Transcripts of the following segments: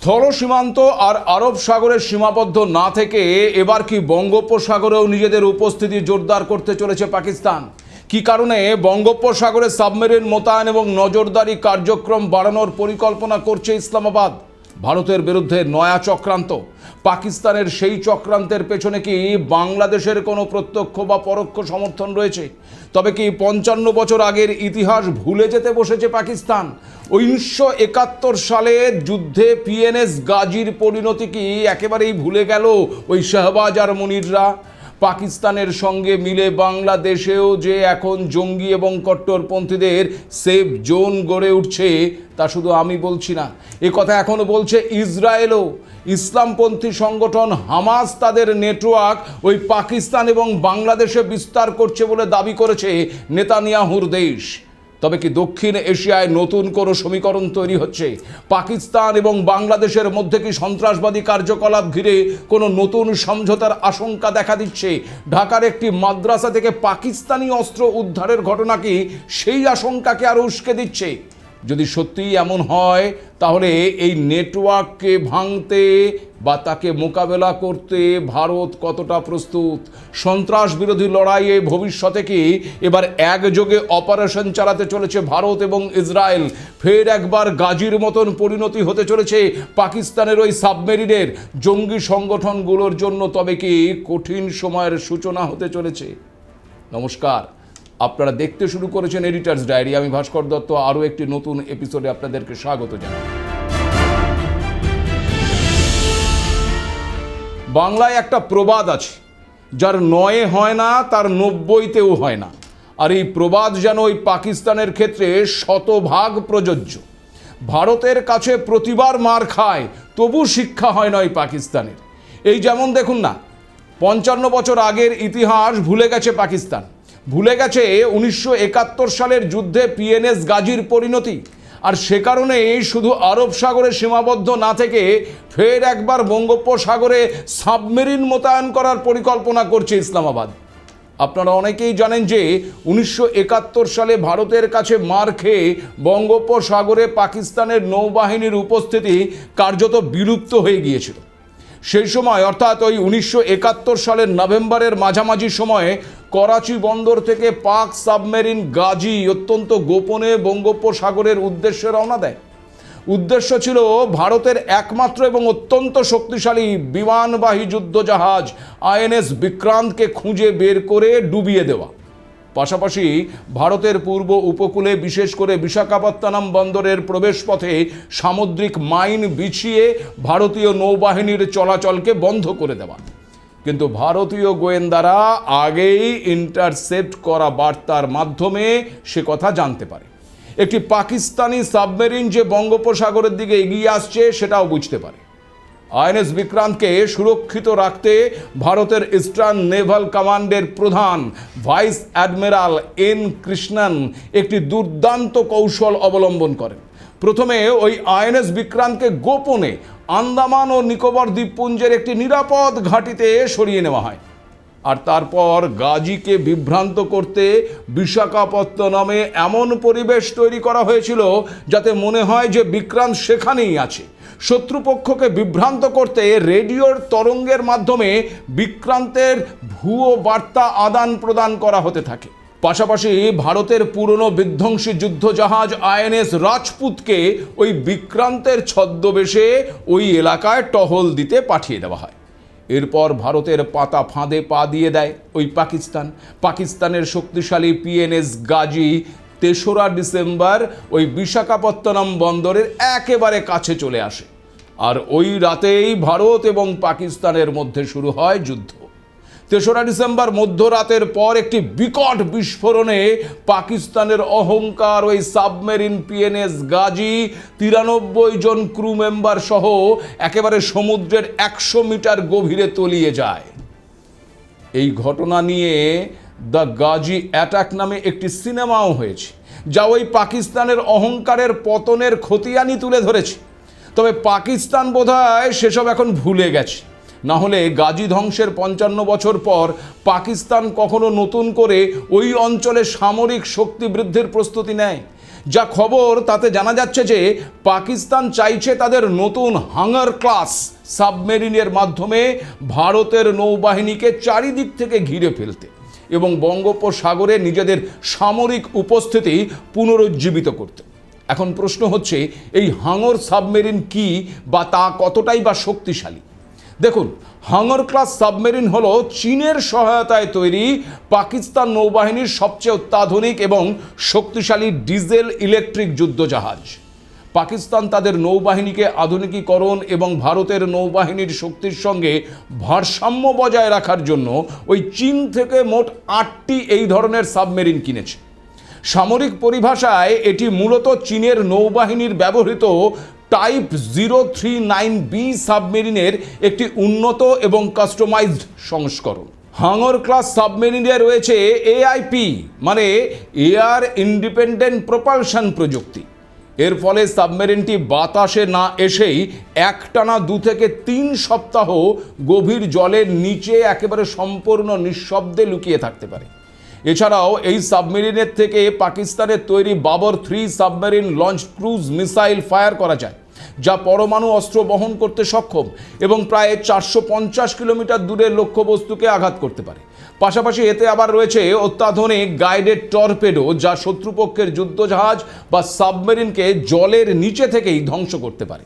স্থল সীমান্ত আর আরব সাগরের সীমাবদ্ধ না থেকে এবার কি বঙ্গোপসাগরেও নিজেদের উপস্থিতি জোরদার করতে চলেছে পাকিস্তান? কি কারণে বঙ্গোপসাগরে সাবমেরিন মোতায়েন এবং নজরদারি কার্যক্রম বাড়ানোর পরিকল্পনা করছে ইসলামাবাদ? ভারতের বিরুদ্ধে নয়া চক্রান্ত। পাকিস্তানের সেই চক্রান্তের পেছনে কি বাংলাদেশের কোনো প্রত্যক্ষ বা পরোক্ষ সমর্থন রয়েছে? তবে কি ৫৫ বছর আগের ইতিহাস ভুলে যেতে বসেছে পাকিস্তান? ১৯৭১ সালের যুদ্ধে পিএনএস গাজীর পরিণতি কি একেবারেই ভুলে গেল ওই শাহবাজ আর মুনিররা? পাকিস্তানের সঙ্গে মিলে বাংলাদেশেও যে এখন জঙ্গি এবং কট্টরপন্থীদের সেফ জোন গড়ে উঠছে তা শুধু আমি বলছি না, এ কথা এখনও বলছে ইসরায়েলও। ইসলামপন্থী সংগঠন হামাস তাদের নেটওয়ার্ক ওই পাকিস্তান এবং বাংলাদেশে বিস্তার করছে বলে দাবি করেছে নেতানিয়াহুর দেশ। তবে কি দক্ষিণ এশিয়ায় নতুন কোনো সমীকরণ তৈরি হচ্ছে? পাকিস্তান এবং বাংলাদেশের মধ্যে কি সন্ত্রাসবাদী কার্যকলাপ ঘিরে কোনো নতুন সমঝোতার আশঙ্কা দেখা দিচ্ছে? ঢাকার একটি মাদ্রাসা থেকে পাকিস্তানি অস্ত্র উদ্ধারের ঘটনা কি সেই আশঙ্কাকে আরও উস্কে দিচ্ছে? যদি সত্যিই এমন হয় তাহলে এই নেটওয়ার্ককে ভাঙতে বা তাকে মোকাবেলা করতে ভারত কতটা প্রস্তুত? সন্ত্রাস বিরোধী লড়াইয়ে ভবিষ্যতে কি এবার একযোগে অপারেশন চালাতে চলেছে ভারত এবং ইসরায়েল? ফের একবার গাজীর মতন পরিণতি হতে চলেছে পাকিস্তানের ওই সাবমেরিনের জঙ্গি সংগঠনগুলোর জন্য? তবে কি কঠিন সময়ের সূচনা হতে চলেছে? নমস্কার, আপনারা দেখতে শুরু করেছেন এডিটার্স ডায়েরি। আমি ভাস্কর দত্ত আরও একটি নতুন এপিসোডে আপনাদেরকে স্বাগত জানাই। বাংলায় একটা প্রবাদ আছে, যার ৯ হয় না তার ৯০তেও হয় না। আর এই প্রবাদ যেন ওই পাকিস্তানের ক্ষেত্রে শতভাগ প্রযোজ্য। ভারতের কাছে প্রতিবার মার খায়, তবু শিক্ষা হয় না ওই পাকিস্তানের। এই যেমন দেখুন না, ৫৫ বছর আগের ইতিহাস ভুলে গেছে পাকিস্তান। ভুলে গেছে ১৯৭১ সালের যুদ্ধে পিএনএস গাজীর পরিণতি। আর সে কারণেই শুধু আরব সাগরে সীমাবদ্ধ না থেকে ফের একবার বঙ্গোপসাগরে সাবমেরিন মোতায়েন করার পরিকল্পনা করছে ইসলামাবাদ। আপনারা অনেকেই জানেন যে ১৯৭১ সালে ভারতের কাছে মার খেয়ে বঙ্গোপসাগরে পাকিস্তানের নৌবাহিনীর উপস্থিতি কার্যত বিলুপ্ত হয়ে গিয়েছিল। সেই সময় অর্থাৎ ওই ১৯৭১ সালের নভেম্বরের মাঝামাঝি সময়ে করাচি বন্দর থেকে পাক সাবমেরিন গাজী অত্যন্ত গোপনে বঙ্গোপসাগরের উদ্দেশ্যে রওনা দেয়। উদ্দেশ্য ছিল ভারতের একমাত্র এবং অত্যন্ত শক্তিশালী বিমানবাহী যুদ্ধজাহাজ আইএনএস বিক্রান্তকে খুঁজে বের করে ডুবিয়ে দেওয়া। পাশাপাশি ভারতের পূর্ব উপকূলে বিশেষ করে বিশাখাপত্তনম বন্দরের প্রবেশপথে সামুদ্রিক মাইন বিছিয়ে ভারতীয় নৌবাহিনীর চলাচলকে বন্ধ করে দেওয়া। কিন্তু ভারতীয় গোয়েন্দারা আগেই ইন্টারসেপ্ট করা বার্তার মাধ্যমে সে কথা জানতে পারে। একটি পাকিস্তানি সাবমেরিন যে বঙ্গোপসাগরের দিকে এগিয়ে আসছে সেটাও বুঝতে পারে। আইএনএস বিক্রান্তকে সুরক্ষিত রাখতে ভারতের ইস্টার্ন নেভাল কমান্ডের প্রধান ভাইস অ্যাডমিরাল এন কৃষ্ণন একটি দুর্দান্ত কৌশল অবলম্বন করেন। প্রথমে ওই আইএনএস বিক্রান্তকে গোপনে আন্দামান ও নিকোবর দ্বীপপুঞ্জের একটি নিরাপদ ঘাঁটিতে সরিয়ে নেওয়া হয়। আর তারপর গাজীকে বিভ্রান্ত করতে বিশাখাপত্তনমে এমন পরিবেশ তৈরি করা হয়েছিল যাতে মনে হয় যে বিক্রান্ত সেখানেই আছে। শত্রুপক্ষকে বিভ্রান্ত করতে রেডিওর তরঙ্গের মাধ্যমে বিক্রান্তের ভুয়ো বার্তা আদান প্রদান করা হতে থাকে। পাশাপাশি ভারতের পুরনো বিধ্বংসী যুদ্ধজাহাজ আইএনএস রাজপুতকে ওই বিক্রান্তের ছদ্মবেশে ওই এলাকায় টহল দিতে পাঠিয়ে দেওয়া হয়। এরপর ভারতের পাতা ফাঁদে পা দিয়ে দেয় ওই পাকিস্তানের শক্তিশালী পিএনএস গাজী ৩রা ডিসেম্বর ওই বিশাখাপত্তনম বন্দরের একেবারে কাছে চলে আসে। আর ওই রাতেই ভারত এবং পাকিস্তানের মধ্যে শুরু হয় যুদ্ধ। ৩রা ডিসেম্বর মধ্যরাতের পর একটি বিকট বিস্ফোরণে পাকিস্তানের অহংকার ওই সাবমেরিন পিএনএস গাজী ৯৩ জন ক্রু মেম্বার সহ একেবারে সমুদ্রের ১০০ মিটার গভীরে তলিয়ে যায়। এই ঘটনা নিয়ে দ্য গাজী অ্যাটাক নামে একটি সিনেমাও হয়েছে, যা ওই পাকিস্তানের অহংকারের পতনের খতিয়ানি তুলে ধরেছে। তবে পাকিস্তান বোধহয় সেসব এখন ভুলে গেছে। না হলে গাজী ধ্বংসের ৫৫ বছর পর পাকিস্তান কখনো নতুন করে ওই অঞ্চলে সামরিক শক্তি বৃদ্ধির প্রস্তুতি নেয়? যা খবর তাতে জানা যাচ্ছে যে পাকিস্তান চাইছে তাদের নতুন হাঙ্গার ক্লাস সাবমেরিনের মাধ্যমে ভারতের নৌবাহিনীকে চারিদিক থেকে ঘিরে ফেলতে এবং বঙ্গোপসাগরে নিজেদের সামরিক উপস্থিতি পুনরুজ্জীবিত করতে। এখন প্রশ্ন হচ্ছে, এই হাঙ্গর সাবমেরিন কি বা তা কতটাই বা শক্তিশালী? দেখুন, হাঙ্গর ক্লাস সাবমেরিন হলো চীনের সহায়তায় তৈরি পাকিস্তান নৌবাহিনীর সবচেয়ে অত্যাধুনিক এবং শক্তিশালী ডিজেল ইলেকট্রিক যুদ্ধজাহাজ। পাকিস্তান তাদের নৌবাহিনীকে আধুনিকীকরণ এবং ভারতের নৌবাহিনীর শক্তির সঙ্গে ভারসাম্য বজায় রাখার জন্য ওই চীন থেকে মোট 8টি এই ধরনের সাবমেরিন কিনেছে। সামরিক পরিভাষায় এটি মূলত চীনের নৌবাহিনীর ব্যবহৃত টাইপ 039B সাবমেরিনের একটি উন্নত এবং কাস্টমাইজড সংস্করণ। হাঙ্গর ক্লাস সাবমেরিনে রয়েছে এআইপি মানে এয়ার ইন্ডিপেন্ডেন্ট প্রপালশন প্রযুক্তি। এর ফলে সাবমেরিনটি বাতাসে না এসেই একটানা 2 থেকে 3 সপ্তাহ গভীর জলের নিচে একেবারে সম্পূর্ণ নিঃশব্দে লুকিয়ে থাকতে পারে। এছাড়াও এই সাবমেরিনের থেকে পাকিস্তানের তৈরি Babur 3 submarine launch cruise missile fire করা যায়, যা পরমাণু অস্ত্র বহন করতে সক্ষম এবং প্রায় 450 কিলোমিটার দূরের লক্ষ্যবস্তুকে আঘাত করতে পারে। পাশাপাশি এতে আবার রয়েছে অত্যাধুনিক গাইডেড টর্পেডো, যা শত্রুপক্ষের যুদ্ধজাহাজ বা সাবমেরিনকে জলের নিচে থেকেই ধ্বংস করতে পারে।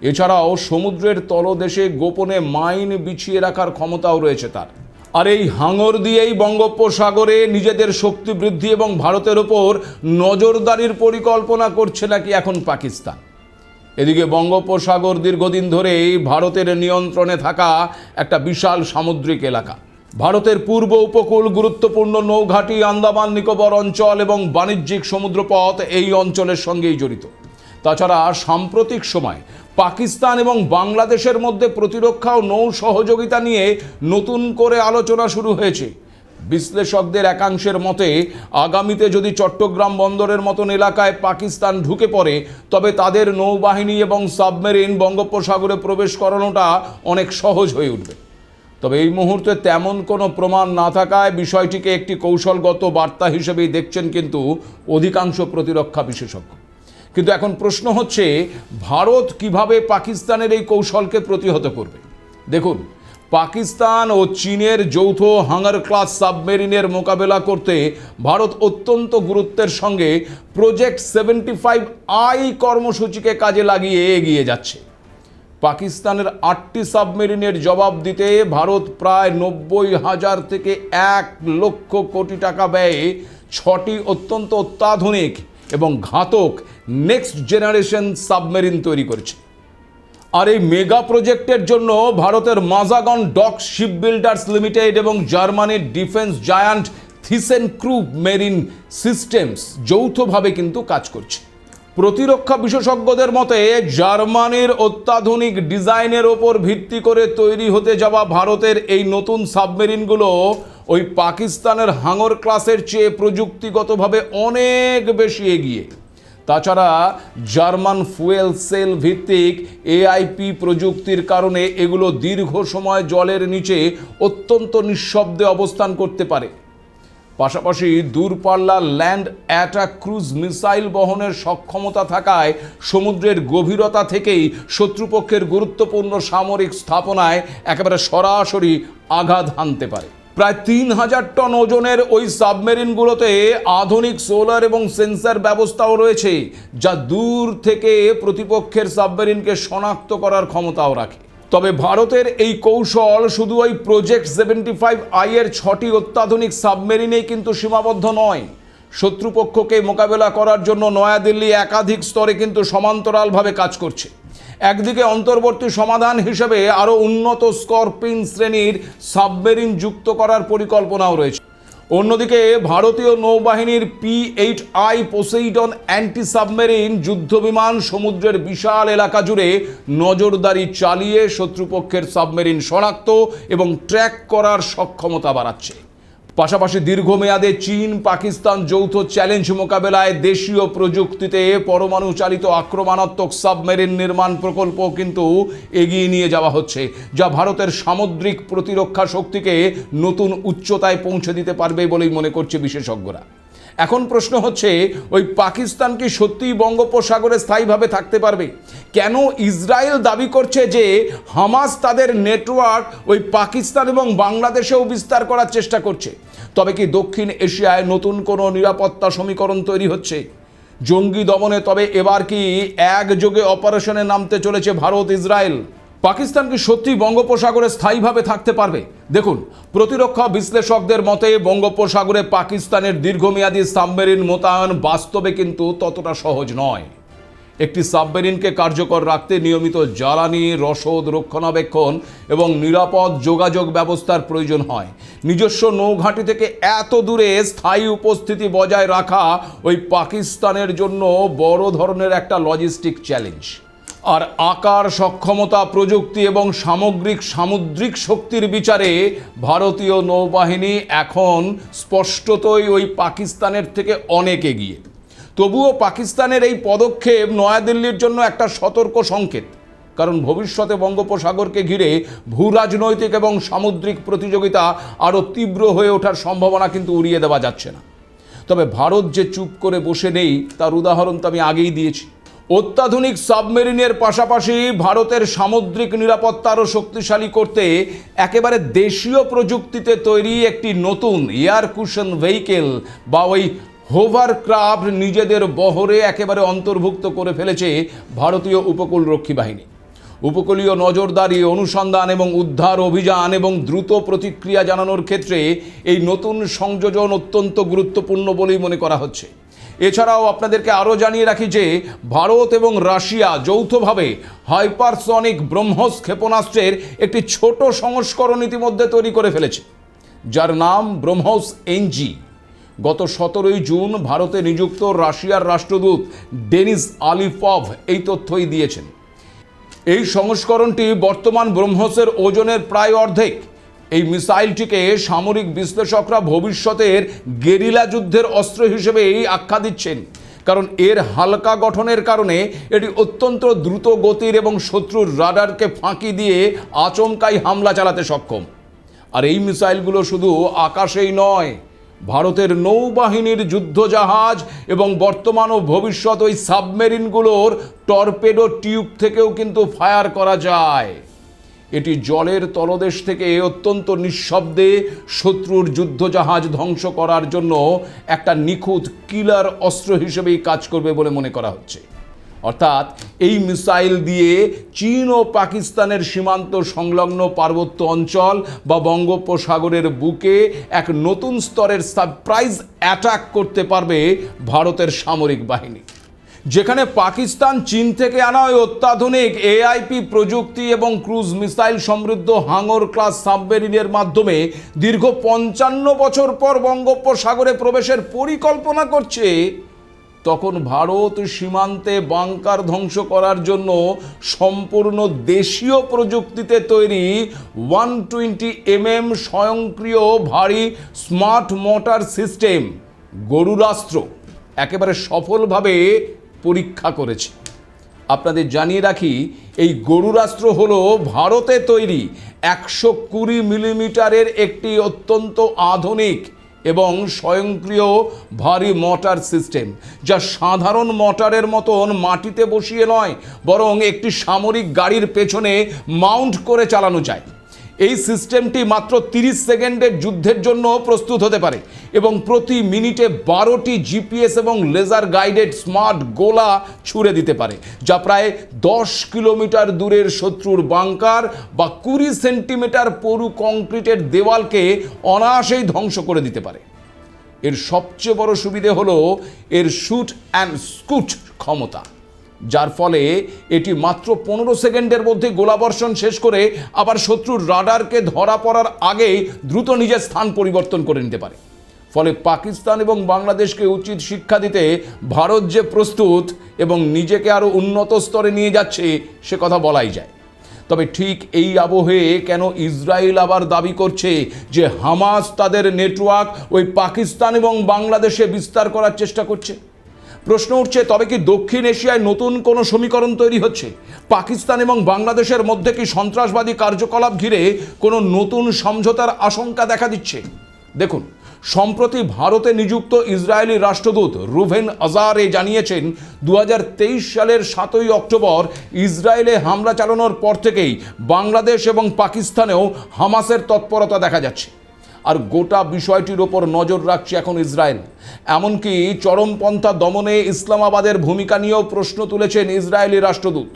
এছাড়াও সমুদ্রের তলদেশে গোপনে মাইন বিছিয়ে রাখার ক্ষমতাও রয়েছে তার। আর এই হাঙ্গর দিয়েই বঙ্গোপসাগরে নিজেদের শক্তি বৃদ্ধি এবং ভারতের ওপর নজরদারির পরিকল্পনা করছে নাকি এখন পাকিস্তান। এদিকে বঙ্গোপসাগর দীর্ঘদিন ধরেই ভারতের নিয়ন্ত্রণে থাকা একটা বিশাল সামুদ্রিক এলাকা। ভারতের পূর্ব উপকূল, গুরুত্বপূর্ণ নৌঘাঁটি, আন্দামান নিকোবর অঞ্চল এবং বাণিজ্যিক সমুদ্রপথ এই অঞ্চলের সঙ্গেই জড়িত। তাছাড়া সাম্প্রতিক সময় পাকিস্তান এবং বাংলাদেশের মধ্যে প্রতিরক্ষা ও নৌ সহযোগিতা নিয়ে নতুন করে আলোচনা শুরু হয়েছে। বিশ্লেষকদের একাংশের মতে আগামীতে যদি চট্টগ্রাম বন্দরের মতন এলাকায় পাকিস্তান ঢুকে পড়ে, তবে তাদের নৌবাহিনী এবং সাবমেরিন বঙ্গোপসাগরে প্রবেশ করানোটা অনেক সহজ হয়ে উঠবে। তবে এই মুহূর্তে তেমন কোনো প্রমাণ না থাকায় বিষয়টিকে একটি কৌশলগত বার্তা হিসেবেই দেখছেন কিন্তু অধিকাংশ প্রতিরক্ষা বিশেষজ্ঞ। কিন্তু এখন প্রশ্ন হচ্ছে, ভারত কিভাবে পাকিস্তানের এই কৌশলকে প্রতিহত করবে? দেখুন, পাকিস্তান ও চীনের যৌথ হাঙ্গর ক্লাস সাবমেরিনের মোকাবেলা করতে ভারত অত্যন্ত গুরুত্বের সঙ্গে প্রজেক্ট 75I কর্মসূচিকে কাজে লাগিয়ে এগিয়ে যাচ্ছে। পাকিস্তানের 8টি সাবমেরিনের জবাব দিতে ভারত প্রায় 90,000 থেকে 1 লক্ষ কোটি টাকা ব্যয়ে 6টি অত্যন্ত অত্যাধুনিক এবং ঘাতক নেক্সট জেনারেশন সাবমেরিন তৈরি করেছে। আর এই মেগা প্রজেক্টের জন্য ভারতের Mazagon doc ship builders limited এবং জার্মানির defence giant ThyssenKrupp marine systems যৌথভাবে কিন্তু কাজ করছে। প্রতিরক্ষা বিশেষজ্ঞদের মতে জার্মানির অত্যাধুনিক ডিজাইনের ওপর ভিত্তি করে তৈরি হতে যাওয়া ভারতের এই নতুন সাবমেরিনগুলো ওই পাকিস্তানের হাঙ্গর ক্লাসের চেয়ে প্রযুক্তিগতভাবে অনেক বেশি এগিয়ে। তাছাড়া জার্মান ফুয়েল সেল ভিত্তিক এআইপি প্রযুক্তির কারণে এগুলো দীর্ঘ সময় জলের নিচে অত্যন্ত নিঃশব্দে অবস্থান করতে পারে। পাশাপাশি দূরপাল্লা ল্যান্ড অ্যাটাক ক্রুজ মিসাইল বহনের সক্ষমতা থাকায় সমুদ্রের গভীরতা থেকেই শত্রুপক্ষের গুরুত্বপূর্ণ সামরিক স্থাপনায় একেবারে সরাসরি আঘাত হানতে পারে। প্রায় 3000 টন ওজনের ওই সাবমেরিনগুলোতে আধুনিক সোলার এবং সেন্সর ব্যবস্থাও রয়েছে, যা দূর থেকে প্রতিপক্ষের সাবমেরিনকে শনাক্ত করার ক্ষমতাও রাখে। তবে ভারতের এই কৌশল শুধু ওই প্রজেক্ট 75I এর 6টি অত্যাধুনিক সাবমেরিনেই কিন্তু সীমাবদ্ধ নয়। শত্রুপক্ষকে মোকাবেলা করার জন্য নয়াদিল্লি একাধিক স্তরে কিন্তু সমান্তরালভাবে কাজ করছে। একদিকে অন্তর্বর্তী সমাধান হিসেবে আরও উন্নত স্করপিন শ্রেণীর সাবমেরিন যুক্ত করার পরিকল্পনাও রয়েছে। অন্যদিকে ভারতীয় নৌবাহিনীর P8I পোসেইডন অ্যান্টি সাবমেরিন যুদ্ধবিমান সমুদ্রের বিশাল এলাকা জুড়ে নজরদারি চালিয়ে শত্রুপক্ষের সাবমেরিন শনাক্ত এবং ট্র্যাক করার সক্ষমতা বাড়াচ্ছে। পাশাপাশি দীর্ঘমেয়াদে চীন পাকিস্তান যৌথ চ্যালেঞ্জ মোকাবেলায় দেশীয় প্রযুক্তিতে পরমাণু চালিত আক্রমণাত্মক সাবমেরিন নির্মাণ প্রকল্প কিন্তু এগিয়ে নিয়ে যাওয়া হচ্ছে, যা ভারতের সামুদ্রিক প্রতিরক্ষা শক্তিকে নতুন উচ্চতায় পৌঁছে দিতে পারবে বলেই মনে করছে বিশেষজ্ঞরা। এখন প্রশ্ন হচ্ছে, ওই পাকিস্তান কি সত্যিই বঙ্গোপসাগরে স্থায়ীভাবে থাকতে পারবে? কেন ইসরায়েল দাবি করছে যে হামাস তাদের নেটওয়ার্ক ওই পাকিস্তান এবং বাংলাদেশেও বিস্তার করার চেষ্টা করছে? তবে কি দক্ষিণ এশিয়ায় নতুন কোনো নিরাপত্তা সমীকরণ তৈরি হচ্ছে জঙ্গি দমনে? তবে এবার কি একযোগে অপারেশনে নামতে চলেছে ভারত ইসরায়েল? পাকিস্তান কি সত্যি বঙ্গোপসাগরে স্থায়ীভাবে থাকতে পারবে? দেখুন, প্রতিরক্ষা বিশ্লেষকদের মতে বঙ্গোপসাগরে পাকিস্তানের দীর্ঘমেয়াদী সাবমেরিন মোতায়েন বাস্তবে কিন্তু ততটা সহজ নয়। একটি সাবমেরিনকে কার্যকর রাখতে নিয়মিত জ্বালানি, রসদ, রক্ষণাবেক্ষণ এবং নিরাপদ যোগাযোগ ব্যবস্থার প্রয়োজন হয়। নিজস্ব নৌঘাঁটি থেকে এত দূরে স্থায়ী উপস্থিতি বজায় রাখা ওই পাকিস্তানের জন্য বড় ধরনের একটা লজিস্টিক চ্যালেঞ্জ। আর আকার, সক্ষমতা, প্রযুক্তি এবং সামুদ্রিক শক্তির বিচারে ভারতীয় নৌবাহিনী এখন স্পষ্টতই ওই পাকিস্তানের থেকে অনেক এগিয়ে। তবুও পাকিস্তানের এই পদক্ষেপ নয়াদিল্লির জন্য একটা সতর্ক সংকেত, কারণ ভবিষ্যতে বঙ্গোপসাগরকে ঘিরে ভূরাজনৈতিক এবং সামুদ্রিক প্রতিযোগিতা আরও তীব্র হয়ে ওঠার সম্ভাবনা কিন্তু উড়িয়ে দেওয়া যাচ্ছে না। তবে ভারত যে চুপ করে বসে নেই তার উদাহরণ তো আমি আগেই দিয়েছি। অত্যাধুনিক সাবমেরিনের পাশাপাশি ভারতের সামুদ্রিক নিরাপত্তা আরও শক্তিশালী করতে একেবারে দেশীয় প্রযুক্তিতে তৈরি একটি নতুন এয়ার কুশন ভেহিকেল বা ওই হোভারক্রাফট নিজেদের বহরে একেবারে অন্তর্ভুক্ত করে ফেলেছে ভারতীয় উপকূলরক্ষী বাহিনী। উপকূলীয় নজরদারি, অনুসন্ধান এবং উদ্ধার অভিযান এবং দ্রুত প্রতিক্রিয়া জানানোর ক্ষেত্রে এই নতুন সংযোজন অত্যন্ত গুরুত্বপূর্ণ বলেই মনে করা হচ্ছে। এছাড়াও আপনাদেরকে আরও জানিয়ে রাখি যে ভারত এবং রাশিয়া যৌথভাবে হাইপারসনিক ব্রহ্মস ক্ষেপণাস্ত্রের একটি ছোট সংস্করণ ইতিমধ্যে তৈরি করে ফেলেছে, যার নাম ব্রহ্মস এনজি। গত 17 জুন ভারতে নিযুক্ত রাশিয়ার রাষ্ট্রদূত ডেনিস আলিফভ এই তথ্যই দিয়েছেন। এই সংস্করণটি বর্তমান ব্রহ্মসের ওজনের প্রায় অর্ধেক। এই মিসাইলটিকে সামরিক বিশ্লেষকরা ভবিষ্যতের গেরিলা যুদ্ধের অস্ত্র হিসেবেই আখ্যা দিচ্ছেন, কারণ এর হালকা গঠনের কারণে এটি অত্যন্ত দ্রুত গতির এবং শত্রুর রাডারকে ফাঁকি দিয়ে আচমকাই হামলা চালাতে সক্ষম। আর এই মিসাইলগুলো শুধু আকাশেই নয়, ভারতের নৌবাহিনীর যুদ্ধজাহাজ এবং বর্তমান ও ভবিষ্যৎ ওই সাবমেরিনগুলোর টর্পেডো টিউব থেকেও কিন্তু ফায়ার করা যায়। এটি জলের তলদেশ থেকে অত্যন্ত নিঃশব্দে শত্রুর যুদ্ধজাহাজ ধ্বংস করার জন্য একটা নিখুঁত কিলার অস্ত্র হিসেবেই কাজ করবে বলে মনে করা হচ্ছে। অর্থাৎ এই মিসাইল দিয়ে চীন ও পাকিস্তানের সীমান্ত সংলগ্ন পার্বত্য অঞ্চল বা বঙ্গোপসাগরের বুকে এক নতুন স্তরের সারপ্রাইজ অ্যাটাক করতে পারবে ভারতের সামরিক বাহিনী। যেখানে পাকিস্তান চীন থেকে আনা ওই অত্যাধুনিক এআইপি প্রযুক্তি এবং ক্রুজ মিসাইল সমৃদ্ধ হাঙর ক্লাস সাবমেরিনের মাধ্যমে দীর্ঘ 55 বছর পর বঙ্গোপসাগরে প্রবেশের পরিকল্পনা করছে, তখন ভারত সীমান্তে বাংকার ধ্বংস করার জন্য সম্পূর্ণ দেশীয় প্রযুক্তিতে তৈরি 120 mm স্বয়ংক্রিয় ভারী স্মার্ট মোটর সিস্টেম গরুরাস্ত্র একেবারে সফলভাবে পরীক্ষা করেছে। আপনাদের জানিয়ে রাখি, এই গরুরাস্ত্র হলো ভারতে তৈরি 120 মিলিমিটারের একটি অত্যন্ত আধুনিক এবং স্বয়ংক্রিয় ভারী মোটর সিস্টেম, যা সাধারণ মোটরের মতন মাটিতে বসিয়ে নয়, বরং একটি সামরিক গাড়ির পেছনে মাউন্ট করে চালানো যায়। এই সিস্টেমটি মাত্র 30 সেকেন্ডের যুদ্ধের জন্য প্রস্তুত হতে পারে এবং প্রতি মিনিটে 12টি জিপিএস এবং লেজার গাইডেড স্মার্ট গোলা ছুড়ে দিতে পারে, যা প্রায় 10 কিলোমিটার দূরের শত্রুর বাংকার বা 20 সেন্টিমিটার পুরু কংক্রিটের দেওয়ালকে অনায়াসেই ধ্বংস করে দিতে পারে। এর সবচেয়ে বড় সুবিধে হলো এর শুট অ্যান্ড স্কুট ক্ষমতা, যার ফলে এটি মাত্র 15 সেকেন্ডের মধ্যে গোলাবর্ষণ শেষ করে আবার শত্রুর রাডারকে ধরা পড়ার আগেই দ্রুত নিজের স্থান পরিবর্তন করে নিতে পারে। ফলে পাকিস্তান এবং বাংলাদেশকে উচিত শিক্ষা দিতে ভারত যে প্রস্তুত এবং নিজেকে আরও উন্নত স্তরে নিয়ে যাচ্ছে সে কথা বলাই যায়। তবে ঠিক এই আবহে কেন ইসরায়েল আবার দাবি করছে যে হামাস তাদের নেটওয়ার্ক ওই পাকিস্তান এবং বাংলাদেশে বিস্তার করার চেষ্টা করছে? প্রশ্ন উঠছে, তবে কি দক্ষিণ এশিয়ায় নতুন কোনো সমীকরণ তৈরি হচ্ছে? পাকিস্তান এবং বাংলাদেশের মধ্যে কি সন্ত্রাসবাদী কার্যকলাপ ঘিরে কোনো নতুন সমঝোতার আশঙ্কা দেখা দিচ্ছে? দেখুন, সম্প্রতি ভারতে নিযুক্ত ইসরায়েলি রাষ্ট্রদূত রুভেন আজারে জানিয়েছেন 2023 সালের 7ই অক্টোবর ইসরায়েলে হামলা চালানোর পর থেকেই বাংলাদেশ এবং পাকিস্তানেও হামাসের তৎপরতা দেখা যাচ্ছে। আর গোটা বিষয়টির ওপর নজর রাখছে এখন ইসরায়েল। এমনকি চরমপন্থা দমনে ইসলামাবাদের ভূমিকা নিয়েও প্রশ্ন তুলেছেন ইসরায়েলি রাষ্ট্রদূত।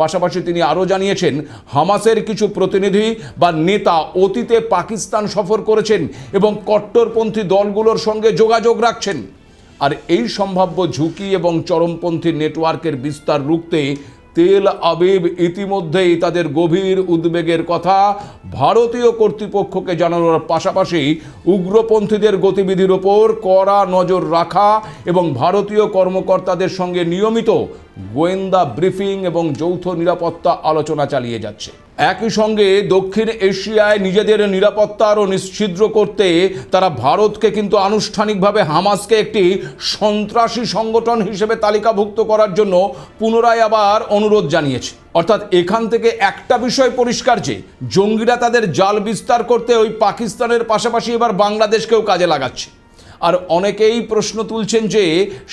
পাশাপাশি তিনি আরও জানিয়েছেন, হামাসের কিছু প্রতিনিধি বা নেতা অতীতে পাকিস্তান সফর করেছেন এবং কট্টরপন্থী দলগুলোর সঙ্গে যোগাযোগ রাখছেন। আর এই সম্ভাব্য ঝুঁকি এবং চরমপন্থী নেটওয়ার্কের বিস্তার রুখতে তেল আবিব ইতিমধ্যেই তাদের গভীর উদ্বেগের কথা ভারতীয় কর্তৃপক্ষকে জানানোর পাশাপাশি উগ্রপন্থীদের গতিবিধির ওপর কড়া নজর রাখা এবং ভারতীয় কর্মকর্তাদের সঙ্গে নিয়মিত গোয়েন্দা ব্রিফিং এবং যৌথ নিরাপত্তা আলোচনা চালিয়ে যাচ্ছে। একই সঙ্গে দক্ষিণ এশিয়ায় নিজেদের নিরাপত্তা আরও নিশ্ছিদ্র করতে তারা ভারতকে কিন্তু আনুষ্ঠানিকভাবে হামাসকে একটি সন্ত্রাসী সংগঠন হিসেবে তালিকাভুক্ত করার জন্য পুনরায় আবার অনুরোধ জানিয়েছে। অর্থাৎ এখান থেকে একটা বিষয় পরিষ্কার যে জঙ্গিরা তাদের জাল বিস্তার করতে ওই পাকিস্তানের পাশাপাশি এবার বাংলাদেশকেও কাজে লাগাচ্ছে। আর অনেকেই প্রশ্ন তুলছেন যে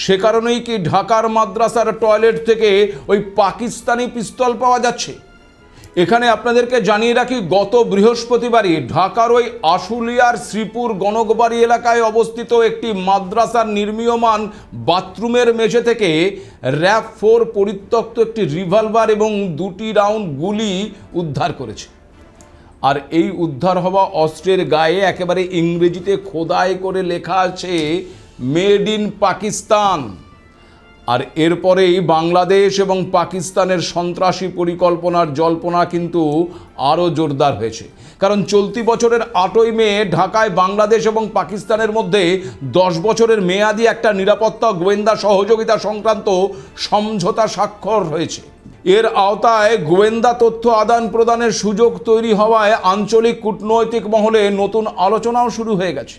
সে কারণেই কি ঢাকার মাদ্রাসার টয়লেট থেকে ওই পাকিস্তানি পিস্তল পাওয়া যাচ্ছে। এখানে আপনাদেরকে জানিয়ে রাখি, গত বৃহস্পতিবারই ঢাকার ওই আশুলিয়ার শ্রীপুর গণকবাড়ি এলাকায় অবস্থিত একটি মাদ্রাসার নির্মীয়মান বাথরুমের মেঝে থেকে র‍্যাব 4 পরিত্যক্ত একটি রিভলভার এবং 2টি রাউন্ড গুলি উদ্ধার করেছে। আর এই উদ্ধার হওয়া অস্ত্রের গায়ে একেবারে ইংরেজিতে খোদাই করে লেখা আছে মেড ইন পাকিস্তান। আর এরপরেই বাংলাদেশ এবং পাকিস্তানের সন্ত্রাসী পরিকল্পনার জল্পনা কিন্তু আরও জোরদার হয়েছে। কারণ চলতি বছরের 8ই মে ঢাকায় বাংলাদেশ এবং পাকিস্তানের মধ্যে 10 বছরের মেয়াদি একটা নিরাপত্তা গোয়েন্দা সহযোগিতা সংক্রান্ত সমঝোতা স্বাক্ষর হয়েছে। এর আওতায় গোয়েন্দা তথ্য আদান প্রদানের সুযোগ তৈরি হওয়ায় আঞ্চলিক কূটনৈতিক মহলে নতুন আলোচনাও শুরু হয়ে গেছে।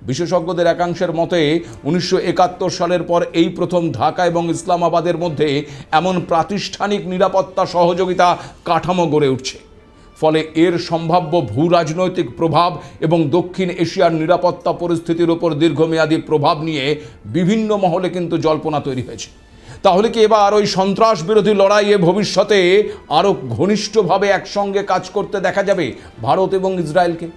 বিশেষজ্ঞদের একাংশের মতে 1971 সালের পর এই প্রথম ঢাকা এবং ইসলামাবাদের মধ্যে এমন প্রাতিষ্ঠানিক নিরাপত্তা সহযোগিতা কাঠামো গড়ে উঠছে। ফলে এর সম্ভাব্য ভূ রাজনৈতিক প্রভাব এবং দক্ষিণ এশিয়ার নিরাপত্তা পরিস্থিতির উপর দীর্ঘমেয়াদী প্রভাব নিয়ে বিভিন্ন মহলে কিন্তু জল্পনা তৈরি হয়েছে। তাহলে কি এবার ওই সন্ত্রাস বিরোধী লড়াইয়ে ভবিষ্যতে আরও ঘনিষ্ঠভাবে একসঙ্গে কাজ করতে দেখা যাবে ভারত এবং ইসরায়েলকে?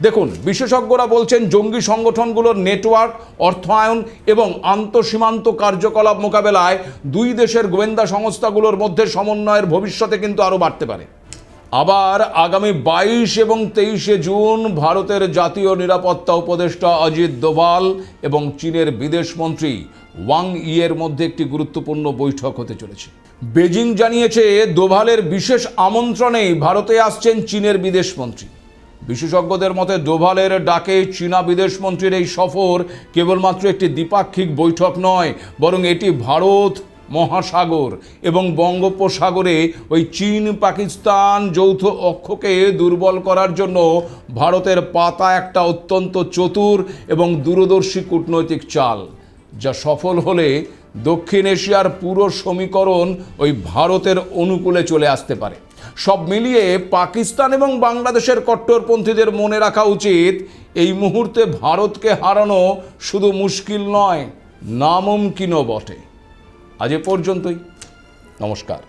দেখুন, বিশেষজ্ঞরা বলছেন জঙ্গি সংগঠনগুলোর নেটওয়ার্ক, অর্থায়ন এবং আন্তঃসীমান্ত কার্যকলাপ মোকাবেলায় দুই দেশের গোয়েন্দা সংস্থাগুলোর মধ্যে সমন্বয়ের ভবিষ্যতে কিন্তু আরও বাড়তে পারে। আবার আগামী 22 এবং 23শে জুন ভারতের জাতীয় নিরাপত্তা উপদেষ্টা অজিত দোভাল এবং চীনের বিদেশমন্ত্রী ওয়াং ইয়ের মধ্যে একটি গুরুত্বপূর্ণ বৈঠক হতে চলেছে। বেজিং জানিয়েছে দোভালের বিশেষ আমন্ত্রণেই ভারতে আসছেন চীনের বিদেশমন্ত্রী। বিশেষজ্ঞদের মতে দোভালের ডাকে চীনা বিদেশমন্ত্রীর এই সফর কেবলমাত্র একটি দ্বিপাক্ষিক বৈঠক নয়, বরং এটি ভারত মহাসাগর এবং বঙ্গোপসাগরে ওই চীন পাকিস্তান যৌথ অক্ষকে দুর্বল করার জন্য ভারতের পাতা একটা অত্যন্ত চতুর এবং দূরদর্শী কূটনৈতিক চাল, যা সফল হলে দক্ষিণ এশিয়ার পুরো সমীকরণ ওই ভারতের অনুকূলে চলে আসতে পারে। সব মিলিয়ে পাকিস্তান এবং বাংলাদেশের কট্টরপন্থীদের মনে রাখা উচিত, এই মুহূর্তে ভারতকে হারানো শুধু মুশকিল নয়, নামুমকিনও বটে। আজ এ পর্যন্তই। নমস্কার।